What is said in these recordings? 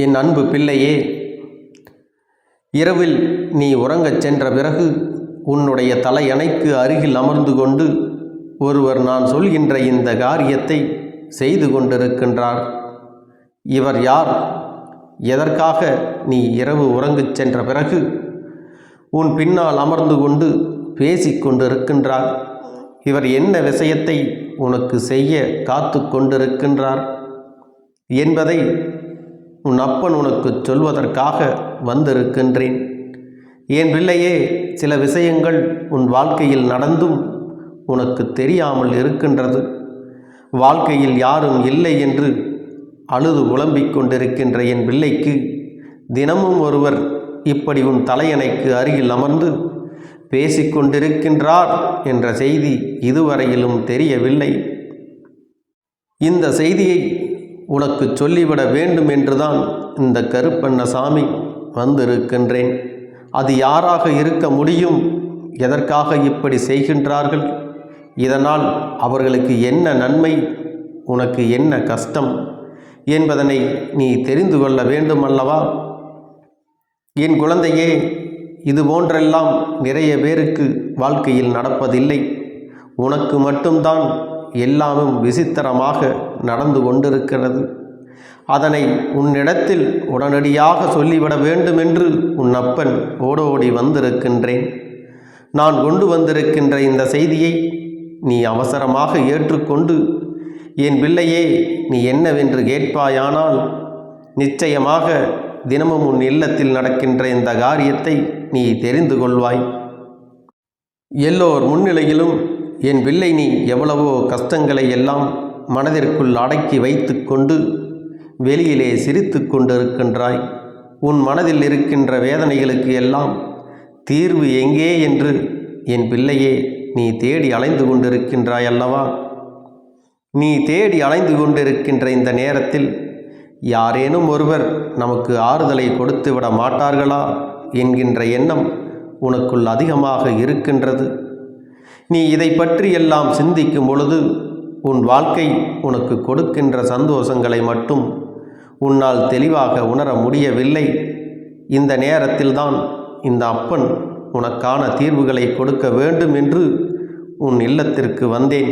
என் அன்பு பிள்ளையே, இரவில் நீ உறங்கச் சென்ற பிறகு உன்னுடைய தலையணைக்கு அருகில் அமர்ந்து கொண்டு ஒருவர் நான் சொல்கின்ற இந்த காரியத்தை செய்து கொண்டிருக்கின்றார். இவர் யார்? எதற்காக நீ இரவு உறங்கச் சென்ற பிறகு உன் பின்னால் அமர்ந்து கொண்டு பேசிக்கொண்டிருக்கின்றார்? இவர் என்ன விஷயத்தை உனக்கு செய்ய காத்து கொண்டிருக்கின்றார் என்பதை உன் அப்பன் உனக்கு சொல்வதற்காக வந்திருக்கின்றேன். என் பிள்ளையே, சில விஷயங்கள் உன் வாழ்க்கையில் நடந்தும் உனக்கு தெரியாமல் இருக்கின்றது. வாழ்க்கையில் யாரும் இல்லை என்று அழுது புலம்பிக் கொண்டிருக்கின்ற என் பிள்ளைக்கு தினமும் ஒருவர் இப்படி உன் தலையணைக்கு அருகில் அமர்ந்து பேசிக்கொண்டிருக்கின்றார் என்ற செய்தி இதுவரையிலும் தெரியவில்லை. இந்த செய்தியை உனக்கு சொல்லிவிட வேண்டும் என்றுதான் இந்த கருப்பண்ணசாமி வந்திருக்கின்றேன். அது யாராக இருக்க முடியும்? எதற்காக இப்படி செய்கின்றார்கள்? இதனால் அவர்களுக்கு என்ன நன்மை, உனக்கு என்ன கஷ்டம் என்பதனை நீ தெரிந்து கொள்ள வேண்டும் அல்லவா? என் குழந்தையே, இது போன்றெல்லாம் நிறைய பேருக்கு வாழ்க்கையில் நடப்பதில்லை. உனக்கு மட்டும்தான் எல்லாமும் விசித்திரமாக நடந்து கொண்டிருக்கிறது. அதனை உன்னிடத்தில் உடனடியாக சொல்லிவிட வேண்டும் என்று உன் அப்பன் ஓடோடி வந்திருக்கின்றேன். நான் கொண்டு வந்திருக்கின்ற இந்த செய்தியை நீ அவசரமாக ஏற்றுக்கொண்டு என் பிள்ளையே, நீ என்னவென்று கேட்பாயானால் நிச்சயமாக தினமும் உன் இல்லத்தில் நடக்கின்ற இந்த காரியத்தை நீ தெரிந்து கொள்வாய். எல்லோர் முன்னிலையிலும் என் பிள்ளை, நீ எவ்வளவோ கஷ்டங்களை எல்லாம் மனதிற்குள் அடக்கி வைத்து கொண்டு வெளியிலே சிரித்து கொண்டிருக்கின்றாய். உன் மனதில் இருக்கின்ற வேதனைகளுக்கு எல்லாம் தீர்வு எங்கே என்று என் பிள்ளையே நீ தேடி அலைந்து கொண்டிருக்கின்றாய் அல்லவா? நீ தேடி அலைந்து கொண்டிருக்கின்ற இந்த நேரத்தில் யாரேனும் ஒருவர் நமக்கு ஆறுதலை கொடுத்து விட மாட்டார்களா என்கின்ற எண்ணம் உனக்குள் அதிகமாக இருக்கின்றது. நீ இதை பற்றி எல்லாம் சிந்திக்கும் பொழுது உன் வாழ்க்கை உனக்கு கொடுக்கின்ற சந்தோஷங்களை மட்டும் உன்னால் தெளிவாக உணர முடியவில்லை. இந்த நேரத்தில்தான் இந்த அப்பன் உனக்கான தீர்வுகளை கொடுக்க வேண்டும் என்று உன் இல்லத்திற்கு வந்தேன்.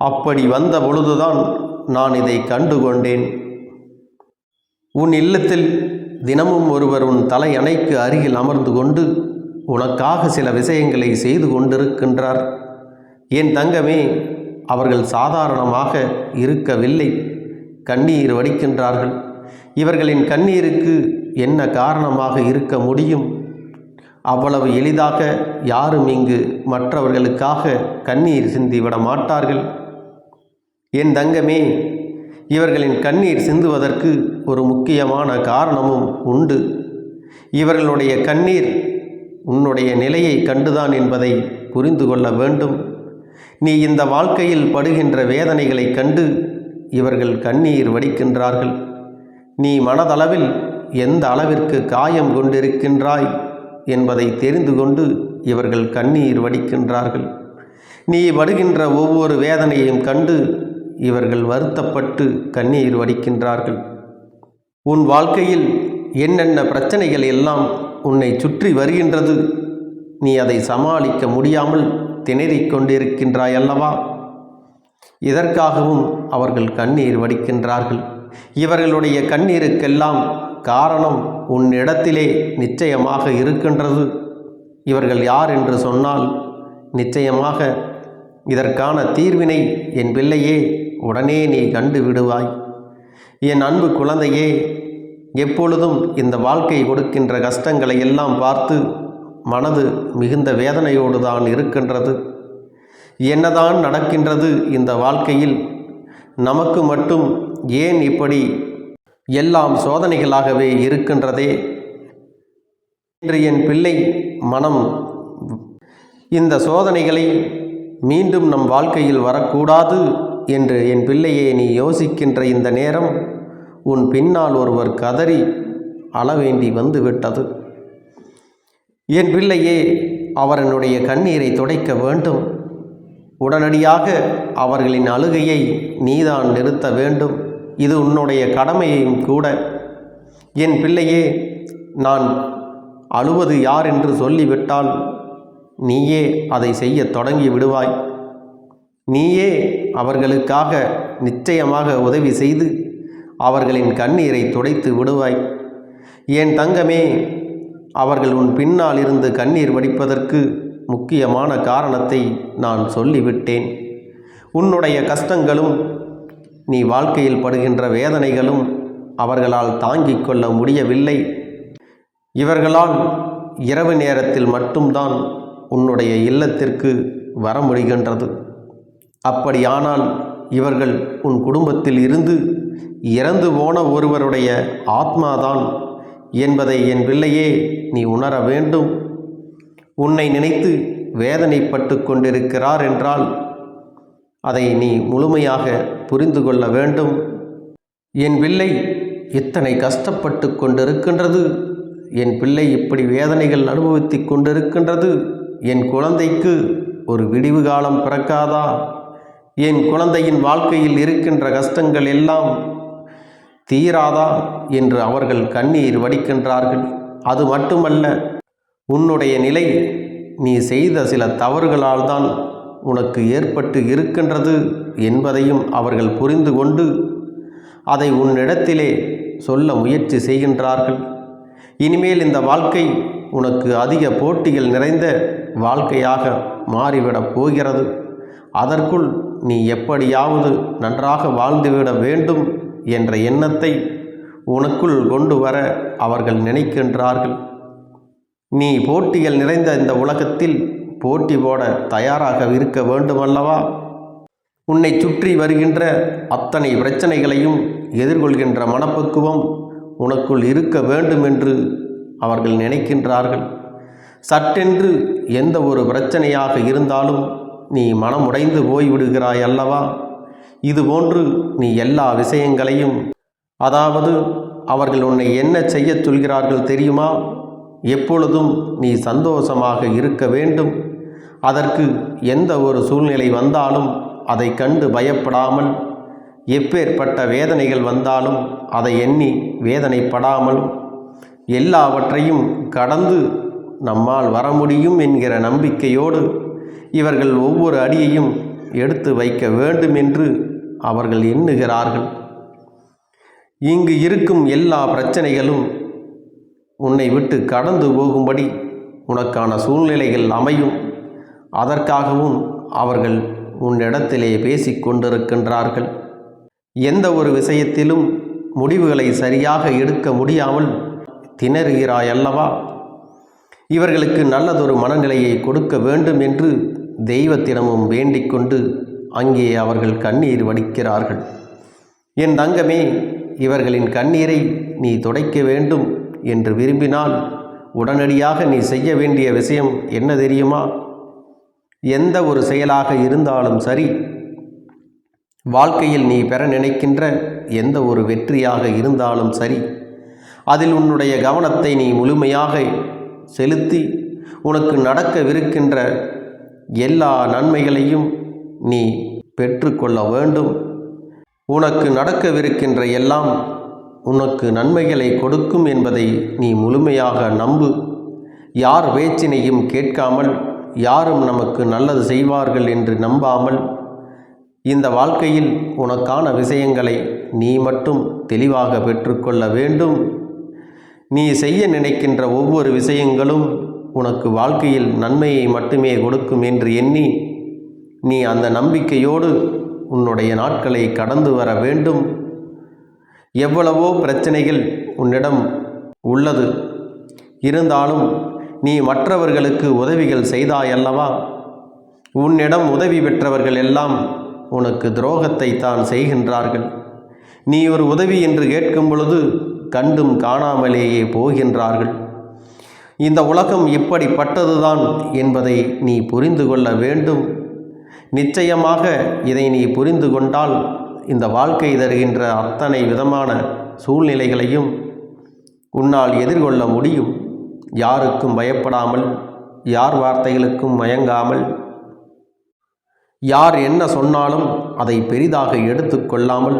அப்படி வந்த பொழுதுதான் நான் இதை கண்டுகொண்டேன். உன் இல்லத்தில் தினமும் ஒருவர் உன் தலையணைக்கு அருகில் அமர்ந்து கொண்டு உனக்காக சில விஷயங்களை செய்து கொண்டிருக்கின்றார். என் தங்கமே, அவர்கள் சாதாரணமாக இருக்கவில்லை, கண்ணீர் வடிக்கின்றார்கள். இவர்களின் கண்ணீருக்கு என்ன காரணமாக இருக்க முடியும்? அவ்வளவு எளிதாக யாரும் இங்கு மற்றவர்களுக்காக கண்ணீர் சிந்திவிட மாட்டார்கள். என் தங்கமே, இவர்களின் கண்ணீர் சிந்துவதற்கு ஒரு முக்கியமான காரணமும் உண்டு. இவர்களுடைய கண்ணீர் உன்னுடைய நிலையை கண்டுதான் என்பதை புரிந்து கொள்ள வேண்டும். நீ இந்த வாழ்க்கையில் படுகின்ற வேதனைகளை கண்டு இவர்கள் கண்ணீர் வடிக்கின்றார்கள். நீ மனதளவில் எந்த அளவிற்கு காயம் கொண்டிருக்கின்றாய் என்பதை தெரிந்து கொண்டு இவர்கள் கண்ணீர் வடிக்கின்றார்கள். நீ படுகின்ற ஒவ்வொரு வேதனையையும் கண்டு இவர்கள் வருத்தப்பட்டு கண்ணீர் வடிக்கின்றார்கள். உன் வாழ்க்கையில் என்னென்ன பிரச்சனைகள் எல்லாம் உன்னை சுற்றி வருகின்றது, நீ அதை சமாளிக்க முடியாமல் திணறிக் கொண்டிருக்கின்றாய் அல்லவா? இதற்காகவும் அவர்கள் கண்ணீர் வடிக்கின்றார்கள். இவர்களுடைய கண்ணீருக்கெல்லாம் காரணம் உன்னிடத்திலே நிச்சயமாக இருக்கின்றது. இவர்கள் யார் என்று சொன்னால் நிச்சயமாக இதற்கான தீர்வினை என் பிள்ளையே உடனே நீ கண்டு விடுவாய். என் அன்பு குழந்தையே, எப்பொழுதும் இந்த வாழ்க்கை கொடுக்கின்ற கஷ்டங்களை எல்லாம் பார்த்து மனது மிகுந்த வேதனையோடு தான் இருக்கின்றது. என்னதான் நடக்கின்றது இந்த வாழ்க்கையில்? நமக்கு மட்டும் ஏன் இப்படி எல்லாம் சோதனைகளாகவே இருக்கின்றதே என்று என் பிள்ளை மனம் இந்த சோதனைகளை மீண்டும் நம் வாழ்க்கையில் வரக்கூடாது என்று என் பிள்ளையே நீ யோசிக்கின்ற இந்த நேரம் உன் பின்னால் ஒருவர் கதறி அளவேண்டி வந்துவிட்டது. என் பிள்ளையே, அவர்களுடைய கண்ணீரை துடைக்க வேண்டும். உடனடியாக அவர்களின் அழுகையை நீதான் நிறுத்த வேண்டும். இது உன்னுடைய கடமையையும் கூட. என் பிள்ளையே, நான் அழுவது யார் என்று சொல்லிவிட்டால் நீயே அதை செய்ய தொடங்கி விடுவாய். நீயே அவர்களுக்காக நிச்சயமாக உதவி செய்து அவர்களின் கண்ணீரை துடைத்து விடுவாய். என் தங்கமே, அவர்கள் உன் பின்னால் இருந்து கண்ணீர் வடிப்பதற்கு முக்கியமான காரணத்தை நான் சொல்லிவிட்டேன். உன்னுடைய கஷ்டங்களும் நீ வாழ்க்கையில் படுகின்ற வேதனைகளும் அவர்களால் தாங்கிக் கொள்ள முடியவில்லை. இவர்களால் இரவு நேரத்தில் மட்டும்தான் உன்னுடைய இல்லத்திற்கு வர முடிகின்றது. அப்படியானால் இவர்கள் உன் குடும்பத்தில் இருந்து இறந்து போன ஒருவருடைய ஆத்மாதான் என்பதை என் பிள்ளையே நீ உணர வேண்டும். உன்னை நினைத்து வேதனைப்பட்டு கொண்டிருக்கிறார் என்றால் அதை நீ முழுமையாக புரிந்து கொள்ள வேண்டும். என் பிள்ளை இத்தனை கஷ்டப்பட்டு கொண்டிருக்கின்றது, என் பிள்ளை இப்படி வேதனைகள் அனுபவித்து கொண்டிருக்கின்றது, என் குழந்தைக்கு ஒரு விடிவு காலம் பிறக்காதா? என் குழந்தையின் வாழ்க்கையில் இருக்கின்ற கஷ்டங்கள் எல்லாம் தீராதா என்று அவர்கள் கண்ணீர் வடிக்கின்றார்கள். அது மட்டுமல்ல, உன்னுடைய நிலை நீ செய்த சில தவறுகளால் தான் உனக்கு ஏற்பட்டு இருக்கின்றது என்பதையும் அவர்கள் புரிந்து கொண்டு அதை உன்னிடத்திலே சொல்ல முயற்சி செய்கின்றார்கள். இனிமேல் இந்த வாழ்க்கை உனக்கு அதிக போட்டிகள் நிறைந்த வாழ்க்கையாக மாறிவிடப் போகிறது. அதற்குள் நீ எப்படியாவது நன்றாக வாழ்ந்துவிட வேண்டும் என்ற எண்ணத்தை உனக்குள் கொண்டு வர அவர்கள் நினைக்கின்றார்கள். நீ போட்டிகள் நிறைந்த இந்த உலகத்தில் போட்டி போட தயாராக இருக்க வேண்டுமல்லவா? உன்னை சுற்றி வருகின்ற அத்தனை பிரச்சனைகளையும் எதிர்கொள்கின்ற மனப்பக்குவம் உனக்குள் இருக்க வேண்டும் என்று அவர்கள் நினைக்கின்றார்கள். சட்டென்று எந்த ஒரு பிரச்சனையாக இருந்தாலும் நீ மனமுடைந்து போய்விடுகிறாய் அல்லவா? இதுபோன்று நீ எல்லா விஷயங்களையும், அதாவது அவர்கள் உன்னை என்ன செய்ய சொல்கிறார்கள் தெரியுமா? எப்பொழுதும் நீ சந்தோஷமாக இருக்க வேண்டும். அதற்கு எந்த ஒரு சூழ்நிலை வந்தாலும் அதை கண்டு பயப்படாமல், எப்பேற்பட்ட வேதனைகள் வந்தாலும் அதை எண்ணி வேதனைப்படாமல், எல்லாவற்றையும் கடந்து நம்மால் வர முடியும் என்கிற நம்பிக்கையோடு இவர்கள் ஒவ்வொரு அடியையும் எடுத்து வைக்க வேண்டும் என்று அவர்கள் எண்ணுகிறார்கள். இங்கு இருக்கும் எல்லா பிரச்சனைகளும் உன்னை விட்டு கடந்து போகும்படி உனக்கான சூழ்நிலைகள் அமையும். அதற்காகவும் அவர்கள் உன்னிடத்திலே பேசிக்கொண்டிருக்கின்றார்கள். எந்த ஒரு விஷயத்திலும் முடிவுகளை சரியாக எடுக்க முடியாமல் திணறுகிறாய் அல்லவா? இவர்களுக்கு நல்லதொரு மனநிலையை கொடுக்க வேண்டும் என்று தெய்வத்திடமும் வேண்டிக் கொண்டு அங்கே அவர்கள் கண்ணீர் வடிக்கிறார்கள். என் தங்கமே, இவர்களின் கண்ணீரை நீ துடைக்க வேண்டும் என்று விரும்பினால் உடனடியாக நீ செய்ய வேண்டிய விஷயம் என்ன தெரியுமா? எந்த ஒரு செயலாக இருந்தாலும் சரி, வாழ்க்கையில் நீ பெற நினைக்கின்ற எந்த ஒரு வெற்றியாக இருந்தாலும் சரி, அதில் உன்னுடைய கவனத்தை நீ முழுமையாக செலுத்தி உனக்கு நடக்கவிருக்கின்ற எல்லா நன்மைகளையும் நீ பெற்றுக்கொள்ள வேண்டும். உனக்கு நடக்கவிருக்கின்ற எல்லாம் உனக்கு நன்மைகளை கொடுக்கும் என்பதை நீ முழுமையாக நம்பு. யார் பேச்சினையும் கேட்காமல், யாரும் நமக்கு நல்லது செய்வார்கள் என்று நம்பாமல், இந்த வாழ்க்கையில் உனக்கான விஷயங்களை நீ மட்டும் தெளிவாக பெற்றுக்கொள்ள வேண்டும். நீ செய்ய நினைக்கின்ற ஒவ்வொரு விஷயங்களும் உனக்கு வாழ்க்கையில் நன்மையை மட்டுமே கொடுக்கும் என்று எண்ணி நீ அந்த நம்பிக்கையோடு உன்னுடைய நாட்களை கடந்து வர வேண்டும். எவ்வளவோ பிரச்சனைகள் உன்னிடம் உள்ளது, இருந்தாலும் நீ மற்றவர்களுக்கு உதவிகள் செய்தாயல்லவா? உன்னிடம் உதவி பெற்றவர்கள் எல்லாம் உனக்கு துரோகத்தை தான் செய்கின்றார்கள். நீ ஒரு உதவி என்று கேட்கும் பொழுது கண்டும் காணாமலேயே போகின்றார்கள். இந்த உலகம் இப்படிப்பட்டதுதான் என்பதை நீ புரிந்து கொள்ள வேண்டும். நிச்சயமாக இதை நீ புரிந்து கொண்டால் இந்த வாழ்க்கை தருகின்ற அத்தனை விதமான சூழ்நிலைகளையும் உன்னால் எதிர்கொள்ள முடியும். யாருக்கும் பயப்படாமல், யார் வார்த்தைகளுக்கும் மயங்காமல், யார் என்ன சொன்னாலும் அதை பெரிதாக எடுத்துக்கொள்ளாமல்,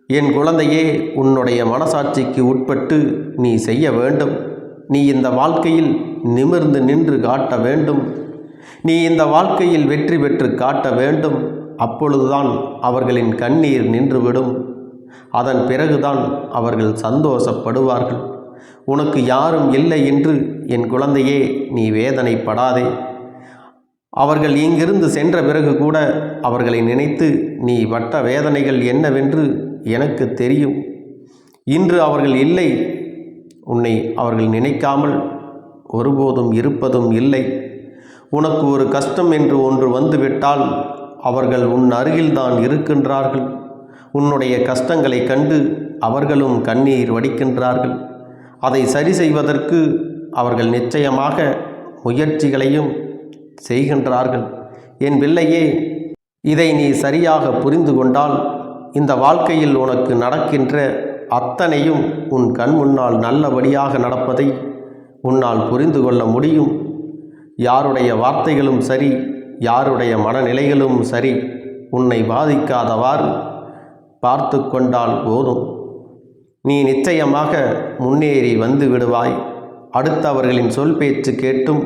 என் குழந்தையே, உன்னுடைய மனசாட்சிக்கு உட்பட்டு நீ செய்ய வேண்டும். நீ இந்த வாழ்க்கையில் நிமிர்ந்து நின்று காட்ட வேண்டும். நீ இந்த வாழ்க்கையில் வெற்றி பெற்று காட்ட வேண்டும். அப்பொழுதுதான் அவர்களின் கண்ணீர் நின்றுவிடும். அதன் பிறகுதான் அவர்கள் சந்தோஷப்படுவார்கள். உனக்கு யாரும் இல்லை என்று என் குழந்தையே நீ வேதனைப்படாதே. அவர்கள் இங்கிருந்து சென்ற பிறகு கூட அவர்களை நினைத்து நீ பட்ட வேதனைகள் என்னவென்று எனக்கு தெரியும். இன்று அவர்கள் இல்லை. உன்னை அவர்கள் நினைக்காமல் ஒருபோதும் இருப்பதும் இல்லை. உனக்கு ஒரு கஷ்டம் என்று ஒன்று வந்துவிட்டால் அவர்கள் உன் அருகில்தான் இருக்கின்றார்கள். உன்னுடைய கஷ்டங்களை கண்டு அவர்களும் கண்ணீர் வடிக்கின்றார்கள். அதை சரி செய்வதற்கு அவர்கள் நிச்சயமாக முயற்சிகளையும் செய்கின்றார்கள். என் பிள்ளையே, இதை நீ சரியாக புரிந்து கொண்டால் இந்த வாழ்க்கையில் உனக்கு நடக்கின்ற அத்தனையும் உன் கண் முன்னால் நல்லபடியாக நடப்பதை உன்னால் புரிந்து கொள்ள முடியும். யாருடைய வார்த்தைகளும் சரி, யாருடைய மனநிலைகளும் சரி, உன்னை பாதிக்காதவாறு பார்த்து கொண்டால் போதும். நீ நிச்சயமாக முன்னேறி வந்து விடுவாய். அடுத்தவர்களின் சொல் பேச்சு கேட்டும்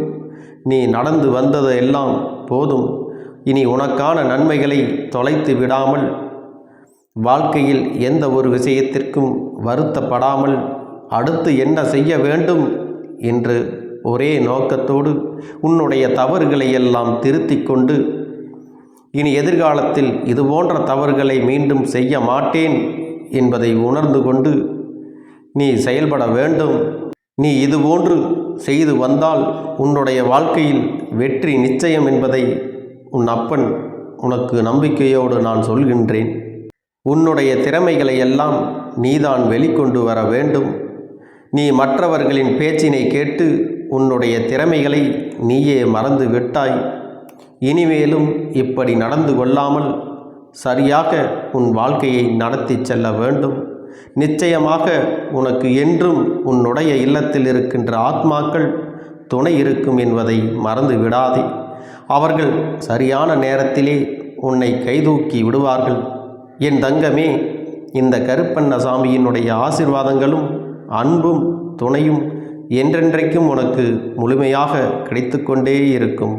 நீ நடந்து வந்தது எல்லாம் போதும். இனி உனக்கான நன்மைகளை தொலைத்து விடாமல், வாழ்க்கையில் எந்த ஒரு விஷயத்திற்கும் வருத்தப்படாமல், அடுத்து என்ன செய்ய வேண்டும் என்று ஒரே நோக்கத்தோடு உன்னுடைய தவறுகளை எல்லாம் திருத்திக் கொண்டு, இனி எதிர்காலத்தில் இதுபோன்ற தவறுகளை மீண்டும் செய்ய மாட்டேன் என்பதை உணர்ந்து கொண்டு நீ செயல்பட வேண்டும். நீ இதுபோன்று செய்து வந்தால் உன்னுடைய வாழ்க்கையில் வெற்றி நிச்சயம் என்பதை உன் அப்பன் உனக்கு நம்பிக்கையோடு நான் சொல்கின்றேன். உன்னுடைய திறமைகளை எல்லாம் நீதான் வெளிக்கொண்டு வர வேண்டும். நீ மற்றவர்களின் பேச்சினை கேட்டு உன்னுடைய திறமைகளை நீயே மறந்து விட்டாய். இனிமேலும் இப்படி நடந்து கொள்ளாமல் சரியாக உன் வாழ்க்கையை நடத்தி செல்ல வேண்டும். நிச்சயமாக உனக்கு என்றும் உன்னுடைய இல்லத்தில் இருக்கின்ற ஆத்மாக்கள் துணை இருக்கும் என்பதை மறந்து விடாதே. அவர்கள் சரியான நேரத்திலே உன்னை கைதூக்கி விடுவார்கள். என் தங்கமே, இந்த கருப்பண்ணசாமியினுடைய ஆசீர்வாதங்களும் அன்பும் துணையும் என்றென்றைக்கும் உனக்கு முழுமையாக கிடைத்து கொண்டே இருக்கும்.